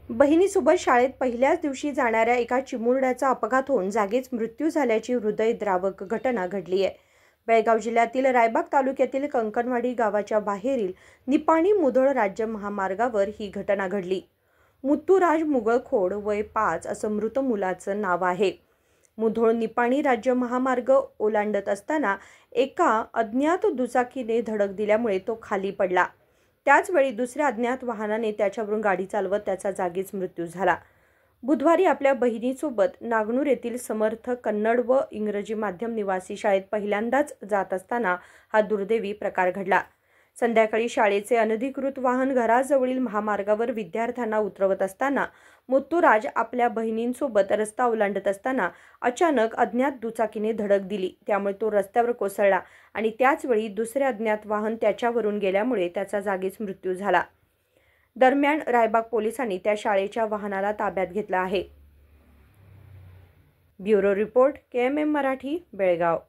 बहिणीसोबत शाळेत पहिल्याच दिवशी जाणाऱ्या एका चिमुरड्याचा अपघात होऊन जागीच मृत्यू झाल्याची हृदयद्रावक घटना घडली आहे। बेळगाव जिल्ह्यातील रायबाग तालुक्यातील कंकणवाडी गावाच्या बाहेरील निपाणी मुधोळ राज्य महामार्गावर ही घटना घडली। मुत्तुराज मुगळखोड वय 5 असं मृत मुलाचं नाव आहे। मुधोळ निपाणी राज्य महामार्ग ओलांडत असताना एका अज्ञात दुचाकीने धडक दिल्यामुळे तो खाली पडला। त्याचवेळी दुसऱ्या अज्ञात वाहनाने त्याच्यावरून गाडी चालवत त्याचा जागीच मृत्यू झाला। बुधवारी आपल्या बहिणीसोबत नागनूर येथील समर्थ कन्नड व इंग्रजी माध्यम निवासी शाळेत पहिल्यांदाच जात असताना हा दुर्दैवी प्रकार घडला। संध्याकाळी शाळेचे अनधिकृत वाहन घराजवळील महामार्गावर विद्यार्थ्यांना उतरवत असताना मुत्तुराज आपल्या बहिणींसोबत रस्ता ओलांडत असताना अचानक अज्ञात दुचाकीने धडक दिली। त्यामुळे तो रस्त्यावर कोसळला आणि त्याचवेळी दुसरे अज्ञात वाहन त्याच्यावरून गेल्यामुळे त्याचा जागीच मृत्यू झाला। दरम्यान रायबाग पोलिसांनी त्या शाळेच्या वाहनाला ताब्यात घेतलं आहे। Bureau report KMM Marathi, Belgaum.